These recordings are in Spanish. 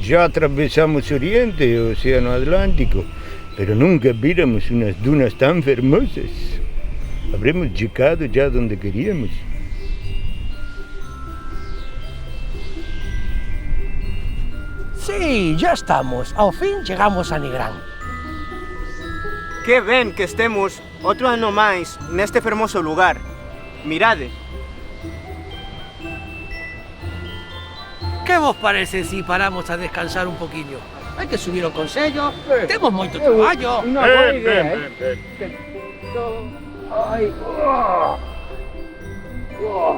Ya atravesamos Oriente y Océano Atlántico, pero nunca viéramos unas dunas tan hermosas. Habremos llegado ya donde queríamos. Sí, ya estamos. Ao fin chegamos a Nigrán. Que ben que estemos outro ano máis neste fermoso lugar. Mirade. Que vos parece si paramos a descansar un poquinho? Hai que subir ao Consello, temos moito traballo. Una buena idea,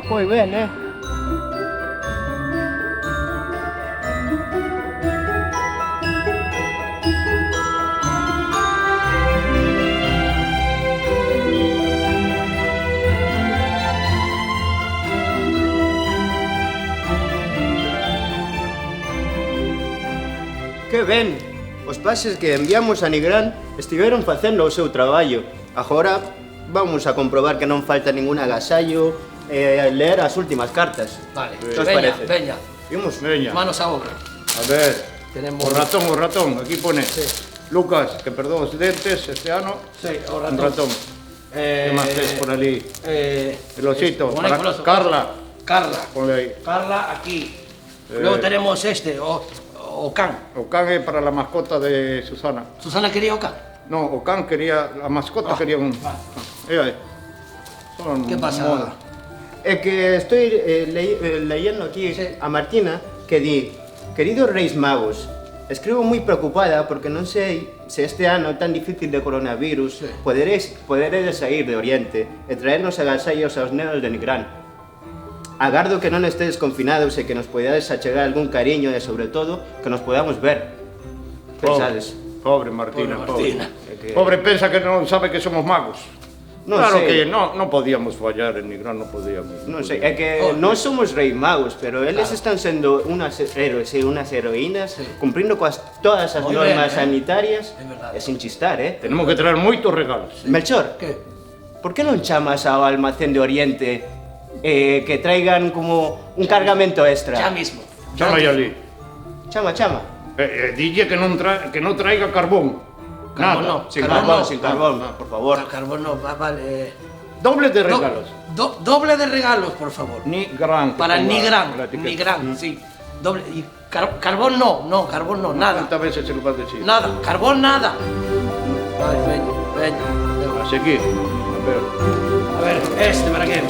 Moi ben, Que ben! Os pases que enviamos a Nigrán estiveron facendo o seu traballo. Agora vamos a comprobar que non falta ningún agasallo e ler as últimas cartas. Vale, Que os veña, parece? veña. Imos. Veña. Manos a obra. A ver, Tenemos... o ratón, aquí pone. Lucas, que perdó os dentes este ano. Sí, o Un ratón. ¿Qué más tes por ali? El osito. Pone Para coloso. Carla. Carla. Ponle aí. Carla aquí. Luego tenemos este, o can. O can é para la mascota de Susana. Susana quería o can. No, o can quería, la mascota quería un... Aí. Son ¿Qué pasa? moda. É que estoy leyendo aquí a Martina que di: queridos Reis Magos, escribo moi preocupada porque non sei se este ano tan difícil de coronavirus poderedes sair de Oriente e traernos agasallos aos nenos de Nigrán. Agardo que non estedes confinados e que nos podades achegar algún cariño e, sobre todo, que nos podamos ver. Pensades? Pobre Martina, Pobre Martina. Pobre pensa que non sabe que somos magos. Non Claro sei. que non podíamos fallar en Nigrán, non podíamos. Non sei, é que non somos Reis Magos, pero eles están sendo unas héroes e unas heroínas, cumprindo todas as Moi normas ben, sanitarias, É verdade. e sin chistar, Tenemos que traer moitos regalos. Melchor, Que? por que non chamas ao almacén de Oriente que traigan como un cargamento extra? Ya mismo. Chama aí ali. Chama. Dille que non traiga carbón. Carbón Nada. no. Sin Carbón carbón, no. sin carbón, por favor. Carbón no, vale. Doble de regalos. Doble de regalos, por favor. Nigrán. Para Nigrán, La etiqueta. Nigrán, sí. Doble. Y carbón no, carbón no, nada. ¿Cuántas veces se lo vas a decir? Nada, carbón nada. Vale, veña. A seguir. A ver. A ver, este para qué.